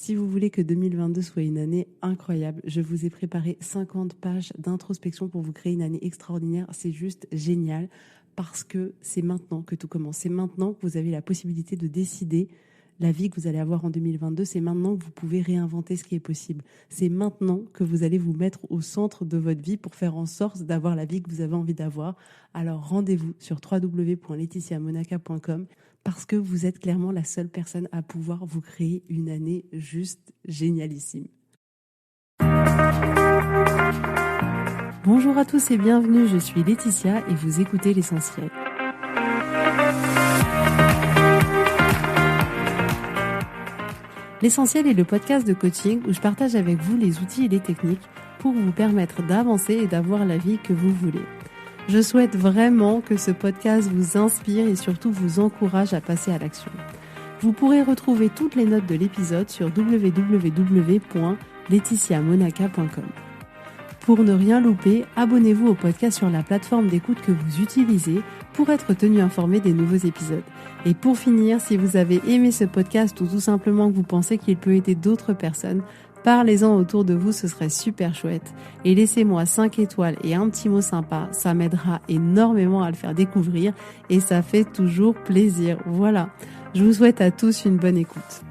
Si vous voulez que 2022 soit une année incroyable, je vous ai préparé 50 pages d'introspection pour vous créer une année extraordinaire. C'est juste génial parce que c'est maintenant que tout commence. C'est maintenant que vous avez la possibilité de décider la vie que vous allez avoir en 2022. C'est maintenant que vous pouvez réinventer ce qui est possible. C'est maintenant que vous allez vous mettre au centre de votre vie pour faire en sorte d'avoir la vie que vous avez envie d'avoir. Alors rendez-vous sur www.laetitiamonaca.com parce que vous êtes clairement la seule personne à pouvoir vous créer une année juste génialissime. Bonjour à tous et bienvenue, je suis Laetitia et vous écoutez L'Essentiel. L'Essentiel est le podcast de coaching où je partage avec vous les outils et les techniques pour vous permettre d'avancer et d'avoir la vie que vous voulez. Je souhaite vraiment que ce podcast vous inspire et surtout vous encourage à passer à l'action. Vous pourrez retrouver toutes les notes de l'épisode sur www.laetitiamonaca.com. Pour ne rien louper, abonnez-vous au podcast sur la plateforme d'écoute que vous utilisez pour être tenu informé des nouveaux épisodes. Et pour finir, si vous avez aimé ce podcast ou tout simplement que vous pensez qu'il peut aider d'autres personnes, parlez-en autour de vous, ce serait super chouette. Et laissez-moi 5 étoiles et un petit mot sympa, ça m'aidera énormément à le faire découvrir et ça fait toujours plaisir. Voilà, je vous souhaite à tous une bonne écoute.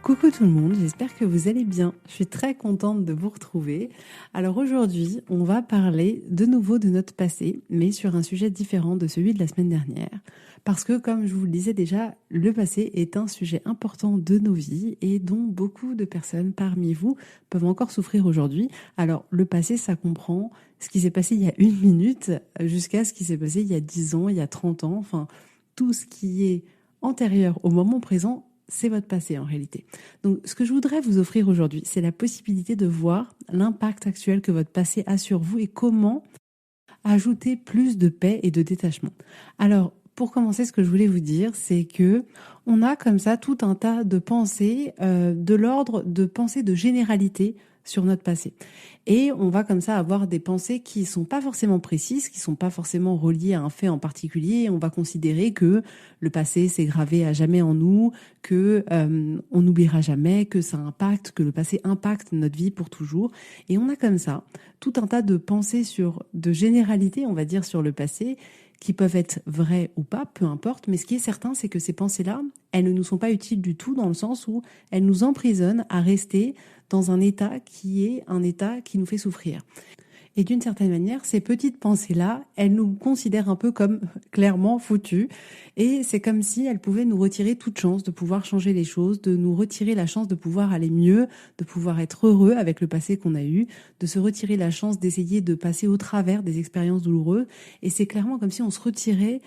Coucou tout le monde, j'espère que vous allez bien. Je suis très contente de vous retrouver. Alors aujourd'hui, on va parler de nouveau de notre passé, mais sur un sujet différent de celui de la semaine dernière. Parce que, comme je vous le disais déjà, le passé est un sujet important de nos vies et dont beaucoup de personnes parmi vous peuvent encore souffrir aujourd'hui. Alors, le passé, ça comprend ce qui s'est passé il y a 1 minute jusqu'à ce qui s'est passé il y a 10 ans, il y a 30 ans. Enfin, tout ce qui est antérieur au moment présent, c'est votre passé en réalité. Donc, ce que je voudrais vous offrir aujourd'hui, c'est la possibilité de voir l'impact actuel que votre passé a sur vous et comment ajouter plus de paix et de détachement. Alors, pour commencer, ce que je voulais vous dire, c'est que on a comme ça tout un tas de pensées de l'ordre de pensées de généralité sur notre passé. Et on va comme ça avoir des pensées qui sont pas forcément précises, qui sont pas forcément reliées à un fait en particulier. On va considérer que le passé s'est gravé à jamais en nous, que on n'oubliera jamais, que ça impacte, que le passé impacte notre vie pour toujours. Et on a comme ça tout un tas de pensées de généralité, on va dire, sur le passé, qui peuvent être vraies ou pas, peu importe. Mais ce qui est certain, c'est que ces pensées-là, elles ne nous sont pas utiles du tout dans le sens où elles nous emprisonnent à rester dans un état qui est un état qui nous fait souffrir. Et d'une certaine manière, ces petites pensées-là, elles nous considèrent un peu comme clairement foutus. Et c'est comme si elles pouvaient nous retirer toute chance de pouvoir changer les choses, de nous retirer la chance de pouvoir aller mieux, de pouvoir être heureux avec le passé qu'on a eu, de se retirer la chance d'essayer de passer au travers des expériences douloureuses. Et c'est clairement comme si on se retirait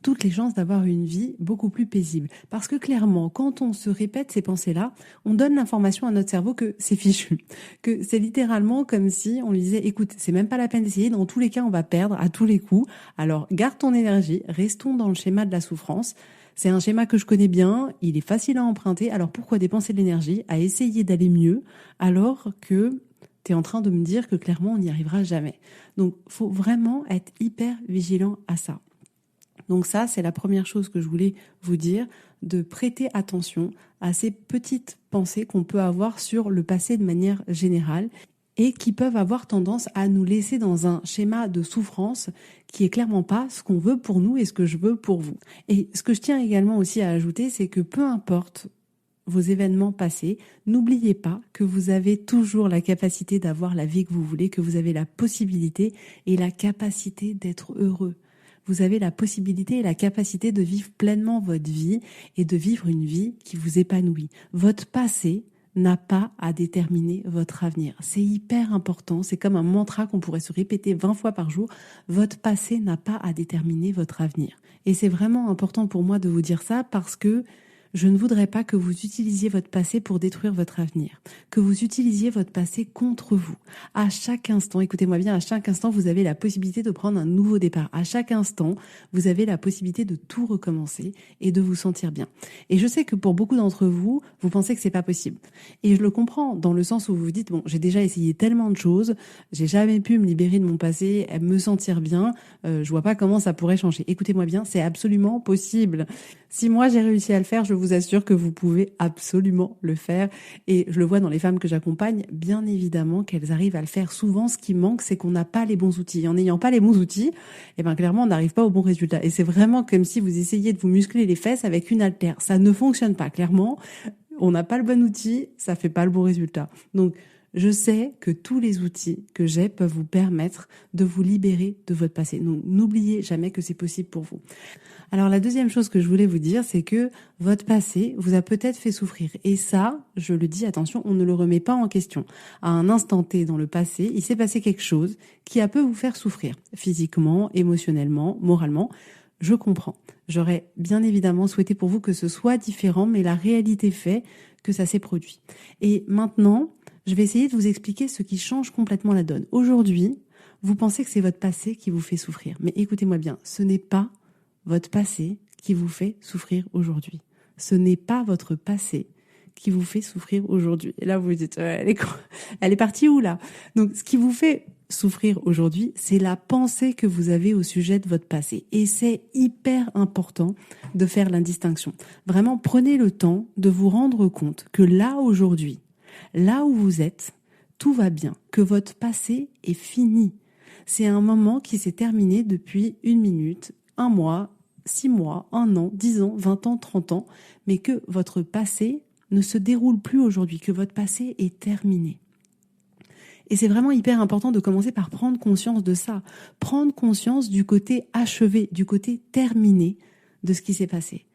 toutes les chances d'avoir une vie beaucoup plus paisible. Parce que clairement, quand on se répète ces pensées-là, on donne l'information à notre cerveau que c'est fichu. Que c'est littéralement comme si on lui disait, écoute, c'est même pas la peine d'essayer, dans tous les cas, on va perdre à tous les coups. Alors, garde ton énergie, restons dans le schéma de la souffrance. C'est un schéma que je connais bien, il est facile à emprunter, alors pourquoi dépenser de l'énergie à essayer d'aller mieux alors que tu es en train de me dire que clairement, on n'y arrivera jamais. Donc, faut vraiment être hyper vigilant à ça. Donc ça, c'est la première chose que je voulais vous dire, de prêter attention à ces petites pensées qu'on peut avoir sur le passé de manière générale et qui peuvent avoir tendance à nous laisser dans un schéma de souffrance qui est clairement pas ce qu'on veut pour nous et ce que je veux pour vous. Et ce que je tiens également aussi à ajouter, c'est que peu importe vos événements passés, n'oubliez pas que vous avez toujours la capacité d'avoir la vie que vous voulez, que vous avez la possibilité et la capacité d'être heureux. Vous avez la possibilité et la capacité de vivre pleinement votre vie et de vivre une vie qui vous épanouit. Votre passé n'a pas à déterminer votre avenir. C'est hyper important, c'est comme un mantra qu'on pourrait se répéter 20 fois par jour. Votre passé n'a pas à déterminer votre avenir. Et c'est vraiment important pour moi de vous dire ça parce que Je ne voudrais pas que vous utilisiez votre passé pour détruire votre avenir, que vous utilisiez votre passé contre vous. À chaque instant, écoutez-moi bien, à chaque instant, vous avez la possibilité de prendre un nouveau départ. À chaque instant, vous avez la possibilité de tout recommencer et de vous sentir bien. Et je sais que pour beaucoup d'entre vous, vous pensez que c'est pas possible. Et je le comprends dans le sens où vous vous dites, bon, j'ai déjà essayé tellement de choses, j'ai jamais pu me libérer de mon passé, me sentir bien, je vois pas comment ça pourrait changer. Écoutez-moi bien, c'est absolument possible. Si moi j'ai réussi à le faire, je vous assure que vous pouvez absolument le faire. Et je le vois dans les femmes que j'accompagne, bien évidemment qu'elles arrivent à le faire. Souvent, ce qui manque, c'est qu'on n'a pas les bons outils. Et en n'ayant pas les bons outils, eh ben clairement, on n'arrive pas au bon résultat. Et c'est vraiment comme si vous essayiez de vous muscler les fesses avec une haltère. Ça ne fonctionne pas, clairement. On n'a pas le bon outil, ça fait pas le bon résultat. Donc, je sais que tous les outils que j'ai peuvent vous permettre de vous libérer de votre passé. Donc, n'oubliez jamais que c'est possible pour vous. Alors, la deuxième chose que je voulais vous dire, c'est que votre passé vous a peut-être fait souffrir. Et ça, je le dis, attention, on ne le remet pas en question. À un instant T dans le passé, il s'est passé quelque chose qui a pu vous faire souffrir. Physiquement, émotionnellement, moralement. Je comprends. J'aurais bien évidemment souhaité pour vous que ce soit différent, mais la réalité fait que ça s'est produit. Et maintenant, je vais essayer de vous expliquer ce qui change complètement la donne. Aujourd'hui, vous pensez que c'est votre passé qui vous fait souffrir. Mais écoutez-moi bien, ce n'est pas votre passé qui vous fait souffrir aujourd'hui. Ce n'est pas votre passé qui vous fait souffrir aujourd'hui. Et là, vous vous dites, elle est partie où là? Donc, ce qui vous fait souffrir aujourd'hui, c'est la pensée que vous avez au sujet de votre passé. Et c'est hyper important de faire la distinction. Vraiment, prenez le temps de vous rendre compte que là, aujourd'hui, là où vous êtes, tout va bien, que votre passé est fini. C'est un moment qui s'est terminé depuis 1 minute, 1 mois, 6 mois, 1 an, 10 ans, 20 ans, 30 ans, mais que votre passé ne se déroule plus aujourd'hui, que votre passé est terminé. Et c'est vraiment hyper important de commencer par prendre conscience de ça, prendre conscience du côté achevé, du côté terminé de ce qui s'est passé.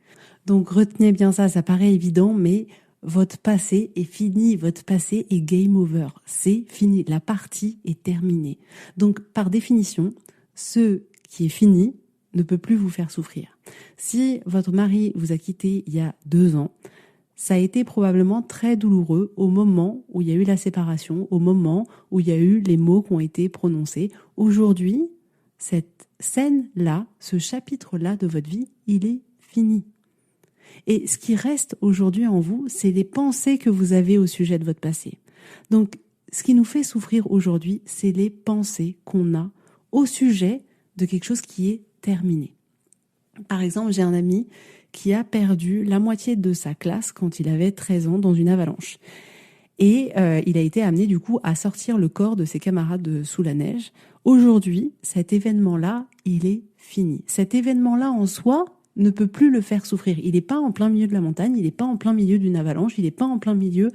Donc retenez bien ça, ça paraît évident, mais votre passé est fini, votre passé est game over, c'est fini, la partie est terminée. Donc par définition, ce qui est fini ne peut plus vous faire souffrir. Si votre mari vous a quitté il y a 2 ans, ça a été probablement très douloureux au moment où il y a eu la séparation, au moment où il y a eu les mots qui ont été prononcés. Aujourd'hui, cette scène-là, ce chapitre-là de votre vie, il est fini. Et ce qui reste aujourd'hui en vous, c'est les pensées que vous avez au sujet de votre passé. Donc, ce qui nous fait souffrir aujourd'hui, c'est les pensées qu'on a au sujet de quelque chose qui est terminé. Par exemple, j'ai un ami qui a perdu la moitié de sa classe quand il avait 13 ans dans une avalanche. Et il a été amené du coup à sortir le corps de ses camarades sous la neige. Aujourd'hui, cet événement-là, il est fini. Cet événement-là en soi ne peut plus le faire souffrir. Il n'est pas en plein milieu de la montagne, il n'est pas en plein milieu d'une avalanche, il n'est pas en plein milieu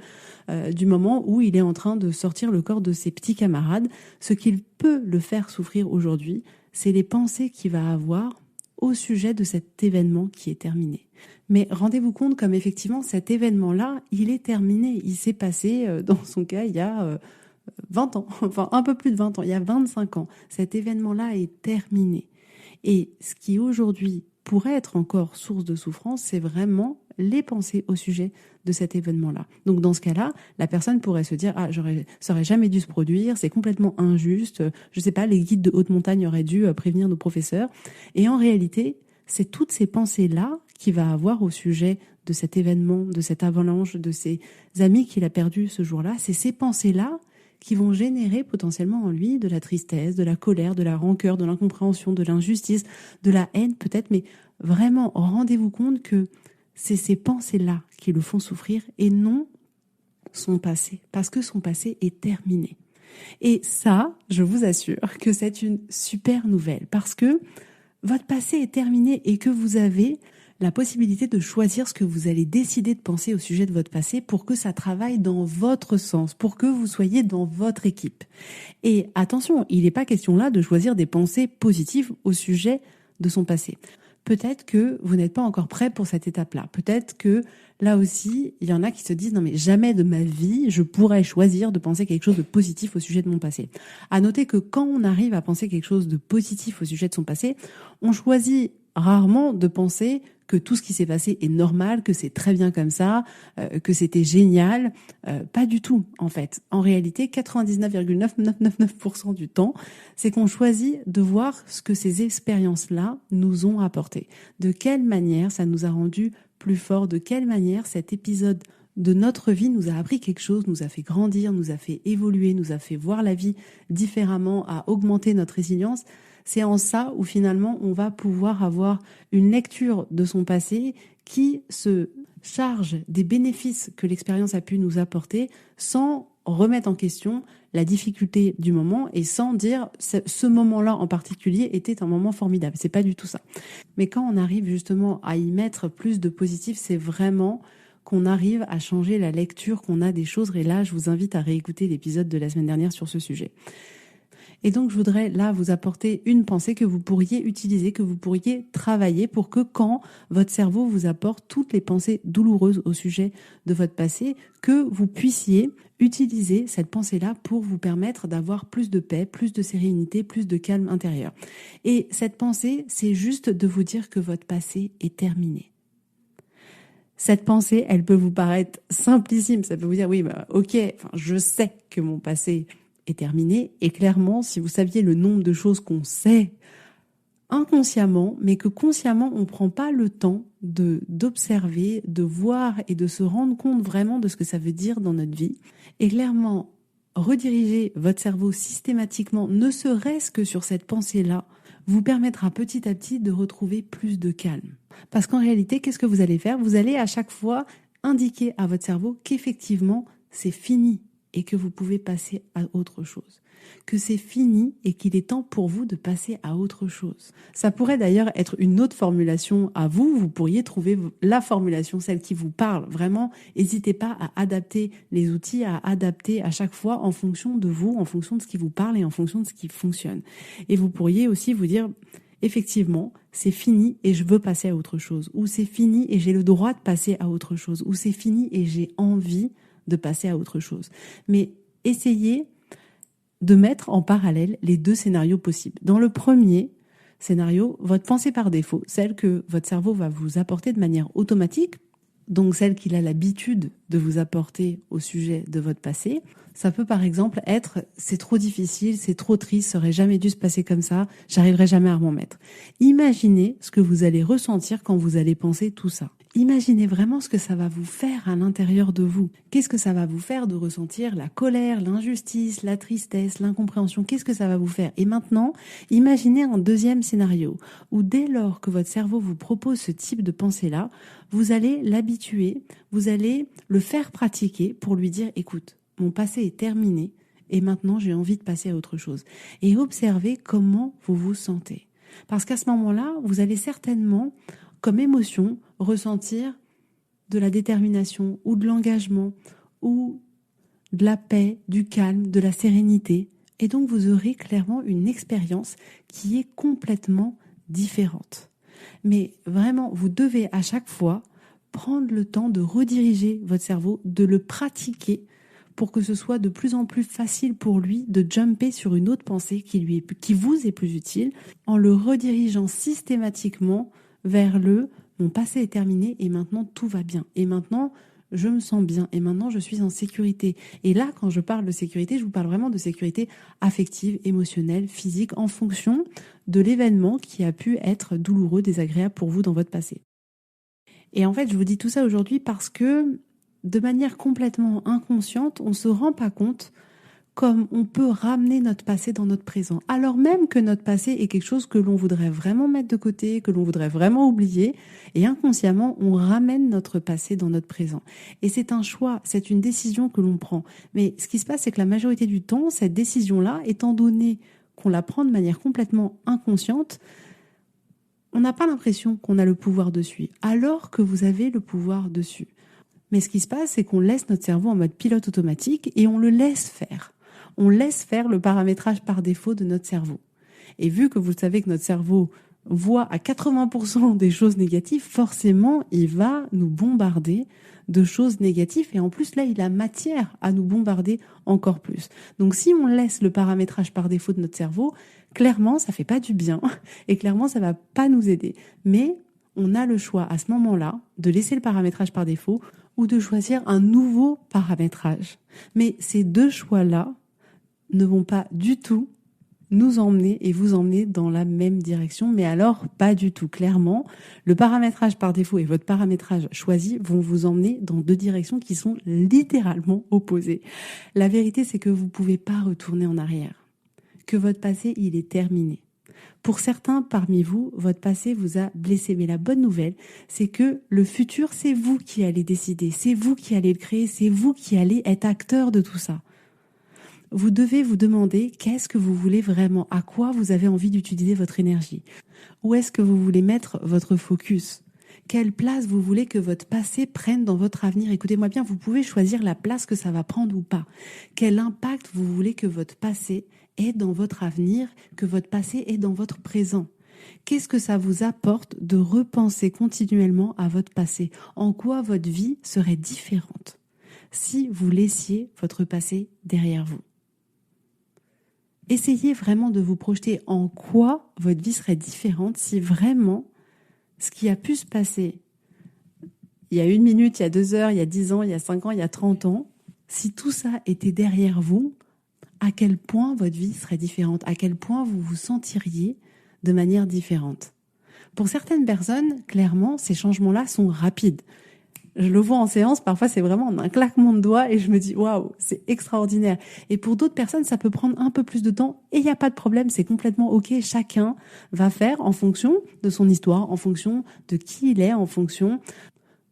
du moment où il est en train de sortir le corps de ses petits camarades. Ce qu'il peut le faire souffrir aujourd'hui, c'est les pensées qu'il va avoir au sujet de cet événement qui est terminé. Mais rendez-vous compte comme effectivement cet événement-là, il est terminé. Il s'est passé, dans son cas, il y a 20 ans, enfin un peu plus de 20 ans, il y a 25 ans. Cet événement-là est terminé. Et ce qui aujourd'hui pourrait être encore source de souffrance, c'est vraiment les pensées au sujet de cet événement-là. Donc dans ce cas-là, la personne pourrait se dire ça aurait jamais dû se produire, c'est complètement injuste, je sais pas, les guides de haute montagne auraient dû prévenir nos professeurs. Et en réalité, c'est toutes ces pensées-là qu'il va avoir au sujet de cet événement, de cette avalanche, de ses amis qu'il a perdus ce jour-là. C'est ces pensées-là qui vont générer potentiellement en lui de la tristesse, de la colère, de la rancœur, de l'incompréhension, de l'injustice, de la haine peut-être, mais vraiment rendez-vous compte que c'est ces pensées-là qui le font souffrir et non son passé, parce que son passé est terminé. Et ça, je vous assure que c'est une super nouvelle, parce que votre passé est terminé et que vous avez la possibilité de choisir ce que vous allez décider de penser au sujet de votre passé pour que ça travaille dans votre sens, pour que vous soyez dans votre équipe. Et attention, il n'est pas question là de choisir des pensées positives au sujet de son passé. Peut-être que vous n'êtes pas encore prêt pour cette étape-là. Peut-être que là aussi, il y en a qui se disent « Non mais jamais de ma vie, je pourrais choisir de penser quelque chose de positif au sujet de mon passé. » À noter que quand on arrive à penser quelque chose de positif au sujet de son passé, on choisit rarement de penser que tout ce qui s'est passé est normal, que c'est très bien comme ça, que c'était génial. Pas du tout, en fait. En réalité, 99,9999% du temps, c'est qu'on choisit de voir ce que ces expériences-là nous ont apporté. De quelle manière ça nous a rendu plus forts, de quelle manière cet épisode de notre vie nous a appris quelque chose, nous a fait grandir, nous a fait évoluer, nous a fait voir la vie différemment, a augmenté notre résilience. C'est en ça où finalement on va pouvoir avoir une lecture de son passé qui se charge des bénéfices que l'expérience a pu nous apporter sans remettre en question la difficulté du moment et sans dire ce moment-là en particulier était un moment formidable. C'est pas du tout ça. Mais quand on arrive justement à y mettre plus de positif, c'est vraiment qu'on arrive à changer la lecture qu'on a des choses. Et là, je vous invite à réécouter l'épisode de la semaine dernière sur ce sujet. Et donc, je voudrais là vous apporter une pensée que vous pourriez utiliser, que vous pourriez travailler pour que quand votre cerveau vous apporte toutes les pensées douloureuses au sujet de votre passé, que vous puissiez utiliser cette pensée-là pour vous permettre d'avoir plus de paix, plus de sérénité, plus de calme intérieur. Et cette pensée, c'est juste de vous dire que votre passé est terminé. Cette pensée, elle peut vous paraître simplissime. Ça peut vous dire, oui, ok, je sais que mon passé est terminé. Et clairement, si vous saviez le nombre de choses qu'on sait inconsciemment, mais que consciemment, on ne prend pas le temps d'observer, de voir et de se rendre compte vraiment de ce que ça veut dire dans notre vie. Et clairement, rediriger votre cerveau systématiquement, ne serait-ce que sur cette pensée-là, vous permettra petit à petit de retrouver plus de calme. Parce qu'en réalité, qu'est-ce que vous allez faire? Vous allez à chaque fois indiquer à votre cerveau qu'effectivement, c'est fini et que vous pouvez passer à autre chose. Que c'est fini et qu'il est temps pour vous de passer à autre chose. Ça pourrait d'ailleurs être une autre formulation à vous. Vous pourriez trouver la formulation, celle qui vous parle. Vraiment, n'hésitez pas à adapter les outils, à adapter à chaque fois en fonction de vous, en fonction de ce qui vous parle et en fonction de ce qui fonctionne. Et vous pourriez aussi vous dire, effectivement, c'est fini et je veux passer à autre chose. Ou c'est fini et j'ai le droit de passer à autre chose. Ou c'est fini et j'ai envie de passer à autre chose. Mais essayez de mettre en parallèle les deux scénarios possibles. Dans le premier scénario, votre pensée par défaut, celle que votre cerveau va vous apporter de manière automatique, donc celle qu'il a l'habitude de vous apporter au sujet de votre passé, ça peut par exemple être « c'est trop difficile, c'est trop triste, ça aurait jamais dû se passer comme ça, j'arriverai jamais à m'en mettre ». Imaginez ce que vous allez ressentir quand vous allez penser tout ça. Imaginez vraiment ce que ça va vous faire à l'intérieur de vous. Qu'est-ce que ça va vous faire de ressentir la colère, l'injustice, la tristesse, l'incompréhension? Qu'est-ce que ça va vous faire? Et maintenant, imaginez un deuxième scénario où dès lors que votre cerveau vous propose ce type de pensée-là, vous allez l'habituer, vous allez le faire pratiquer pour lui dire « écoute, mon passé est terminé et maintenant j'ai envie de passer à autre chose ». Et observez comment vous vous sentez. Parce qu'à ce moment-là, vous allez certainement, comme émotion, ressentir de la détermination ou de l'engagement ou de la paix, du calme, de la sérénité. Et donc vous aurez clairement une expérience qui est complètement différente. Mais vraiment, vous devez à chaque fois prendre le temps de rediriger votre cerveau, de le pratiquer pour que ce soit de plus en plus facile pour lui de jumper sur une autre pensée qui vous est plus utile en le redirigeant systématiquement vers mon passé est terminé et maintenant tout va bien. Et maintenant, je me sens bien. Et maintenant, je suis en sécurité. Et là, quand je parle de sécurité, je vous parle vraiment de sécurité affective, émotionnelle, physique, en fonction de l'événement qui a pu être douloureux, désagréable pour vous dans votre passé. Et en fait, je vous dis tout ça aujourd'hui parce que de manière complètement inconsciente, on ne se rend pas compte comme on peut ramener notre passé dans notre présent, alors même que notre passé est quelque chose que l'on voudrait vraiment mettre de côté, que l'on voudrait vraiment oublier, et inconsciemment, on ramène notre passé dans notre présent. Et c'est un choix, c'est une décision que l'on prend. Mais ce qui se passe, c'est que la majorité du temps, cette décision-là, étant donné qu'on la prend de manière complètement inconsciente, on n'a pas l'impression qu'on a le pouvoir dessus, alors que vous avez le pouvoir dessus. Mais ce qui se passe, c'est qu'on laisse notre cerveau en mode pilote automatique et on le laisse faire. On laisse faire le paramétrage par défaut de notre cerveau. Et vu que vous savez que notre cerveau voit à 80% des choses négatives, forcément, il va nous bombarder de choses négatives. Et en plus, là, il a matière à nous bombarder encore plus. Donc, si on laisse le paramétrage par défaut de notre cerveau, clairement, ça fait pas du bien. Et clairement, ça va pas nous aider. Mais on a le choix à ce moment-là de laisser le paramétrage par défaut ou de choisir un nouveau paramétrage. Mais ces deux choix-là ne vont pas du tout nous emmener et vous emmener dans la même direction, mais alors pas du tout. Clairement, le paramétrage par défaut et votre paramétrage choisi vont vous emmener dans deux directions qui sont littéralement opposées. La vérité, c'est que vous ne pouvez pas retourner en arrière, que votre passé, il est terminé. Pour certains parmi vous, votre passé vous a blessé, mais la bonne nouvelle, c'est que le futur, c'est vous qui allez décider, c'est vous qui allez le créer, c'est vous qui allez être acteur de tout ça. Vous devez vous demander qu'est-ce que vous voulez vraiment, à quoi vous avez envie d'utiliser votre énergie, où est-ce que vous voulez mettre votre focus, quelle place vous voulez que votre passé prenne dans votre avenir. Écoutez-moi bien, vous pouvez choisir la place que ça va prendre ou pas. Quel impact vous voulez que votre passé ait dans votre avenir, que votre passé ait dans votre présent. Qu'est-ce que ça vous apporte de repenser continuellement à votre passé? En quoi votre vie serait différente si vous laissiez votre passé derrière vous? Essayez vraiment de vous projeter en quoi votre vie serait différente si vraiment ce qui a pu se passer il y a 1 minute, il y a 2 heures, il y a 10 ans, il y a 5 ans, il y a 30 ans, si tout ça était derrière vous, à quel point votre vie serait différente, à quel point vous vous sentiriez de manière différente. Pour certaines personnes, clairement, ces changements-là sont rapides. Je le vois en séance, parfois c'est vraiment un claquement de doigts et je me dis waouh, c'est extraordinaire. Et pour d'autres personnes, ça peut prendre un peu plus de temps et il n'y a pas de problème, c'est complètement ok. Chacun va faire en fonction de son histoire, en fonction de qui il est, en fonction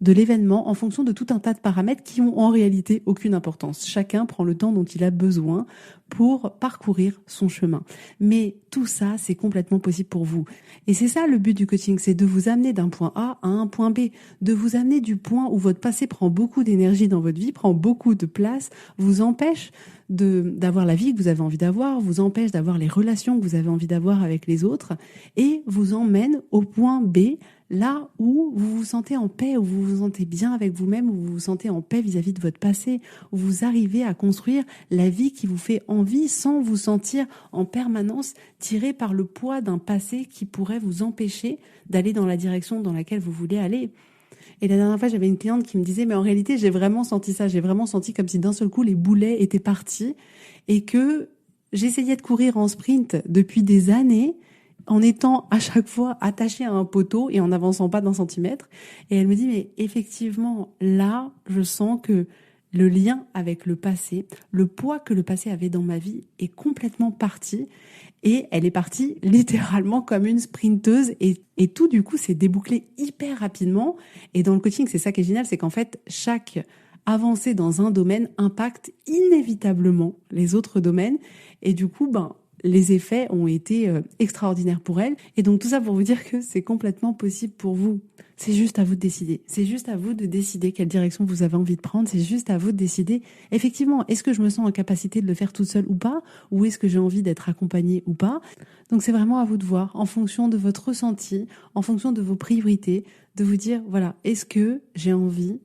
de l'événement, en fonction de tout un tas de paramètres qui ont en réalité aucune importance. Chacun prend le temps dont il a besoin pour parcourir son chemin. Mais tout ça, c'est complètement possible pour vous. Et c'est ça le but du coaching, c'est de vous amener d'un point A à un point B, de vous amener du point où votre passé prend beaucoup d'énergie dans votre vie, prend beaucoup de place, vous empêche d'avoir la vie que vous avez envie d'avoir, vous empêche d'avoir les relations que vous avez envie d'avoir avec les autres et vous emmène au point B, là où vous vous sentez en paix, où vous vous sentez bien avec vous-même, où vous vous sentez en paix vis-à-vis de votre passé, où vous arrivez à construire la vie qui vous fait envie sans vous sentir en permanence tiré par le poids d'un passé qui pourrait vous empêcher d'aller dans la direction dans laquelle vous voulez aller. Et la dernière fois, j'avais une cliente qui me disait, mais en réalité, j'ai vraiment senti ça. J'ai vraiment senti comme si d'un seul coup, les boulets étaient partis et que j'essayais de courir en sprint depuis des années en étant à chaque fois attachée à un poteau et en n'avançant pas d'1 centimètre. Et elle me dit, mais effectivement, là, je sens que le lien avec le passé, le poids que le passé avait dans ma vie est complètement parti. Et elle est partie littéralement comme une sprinteuse et tout du coup s'est débouclé hyper rapidement. Et dans le coaching, c'est ça qui est génial, c'est qu'en fait, chaque avancée dans un domaine impacte inévitablement les autres domaines. Et du coup, les effets ont été extraordinaires pour elle. Et donc tout ça pour vous dire que c'est complètement possible pour vous. C'est juste à vous de décider. C'est juste à vous de décider quelle direction vous avez envie de prendre. C'est juste à vous de décider, effectivement, est-ce que je me sens en capacité de le faire toute seule ou pas? Ou est-ce que j'ai envie d'être accompagnée ou pas? Donc c'est vraiment à vous de voir, en fonction de votre ressenti, en fonction de vos priorités, de vous dire, voilà, est-ce que j'ai envie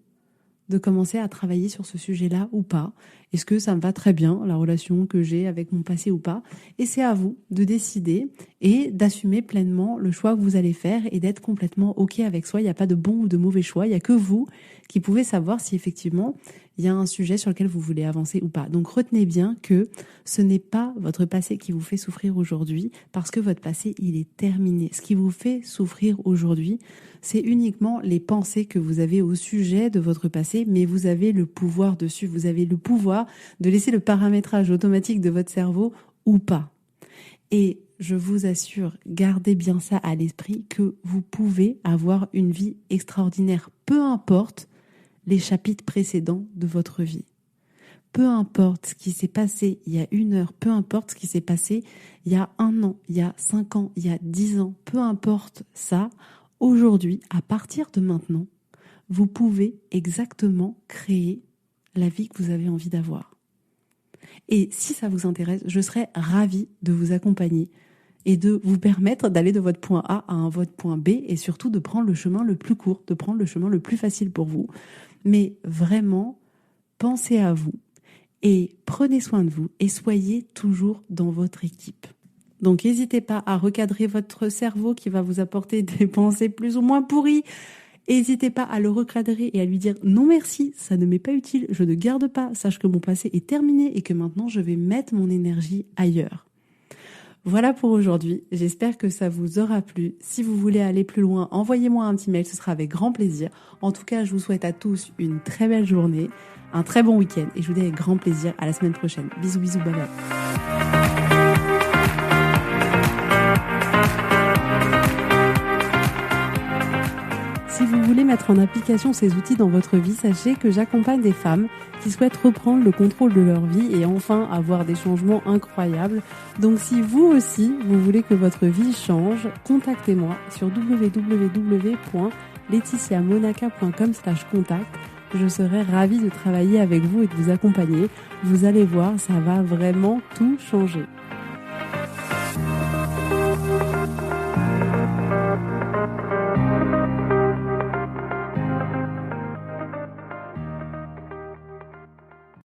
de commencer à travailler sur ce sujet-là ou pas? Est-ce que ça me va très bien, la relation que j'ai avec mon passé ou pas? Et c'est à vous de décider et d'assumer pleinement le choix que vous allez faire et d'être complètement OK avec soi. Il n'y a pas de bon ou de mauvais choix. Il n'y a que vous qui pouvez savoir si effectivement il y a un sujet sur lequel vous voulez avancer ou pas. Donc retenez bien que ce n'est pas votre passé qui vous fait souffrir aujourd'hui parce que votre passé, il est terminé. Ce qui vous fait souffrir aujourd'hui, c'est uniquement les pensées que vous avez au sujet de votre passé, mais vous avez le pouvoir dessus. Vous avez le pouvoir de laisser le paramétrage automatique de votre cerveau ou pas. Et je vous assure, gardez bien ça à l'esprit, que vous pouvez avoir une vie extraordinaire, peu importe les chapitres précédents de votre vie. Peu importe ce qui s'est passé il y a 1 heure, peu importe ce qui s'est passé il y a 1 an, il y a 5 ans, il y a 10 ans, peu importe ça, aujourd'hui, à partir de maintenant, vous pouvez exactement créer la vie que vous avez envie d'avoir. Et si ça vous intéresse, je serais ravie de vous accompagner et de vous permettre d'aller de votre point A à votre point B et surtout de prendre le chemin le plus court, de prendre le chemin le plus facile pour vous. Mais vraiment, pensez à vous et prenez soin de vous et soyez toujours dans votre équipe. Donc n'hésitez pas à recadrer votre cerveau qui va vous apporter des pensées plus ou moins pourries. N'hésitez pas à le recadrer et à lui dire non merci, ça ne m'est pas utile, je ne garde pas, sache que mon passé est terminé et que maintenant je vais mettre mon énergie ailleurs. Voilà pour aujourd'hui, j'espère que ça vous aura plu. Si vous voulez aller plus loin, envoyez-moi un petit mail, ce sera avec grand plaisir. En tout cas, je vous souhaite à tous une très belle journée, un très bon week-end et je vous dis avec grand plaisir à la semaine prochaine. Bisous, bisous, bye bye. Si vous voulez mettre en application ces outils dans votre vie, sachez que j'accompagne des femmes qui souhaitent reprendre le contrôle de leur vie et enfin avoir des changements incroyables. Donc si vous aussi, vous voulez que votre vie change, contactez-moi sur www.laetitiamonaca.com/contact. Je serai ravie de travailler avec vous et de vous accompagner. Vous allez voir, ça va vraiment tout changer.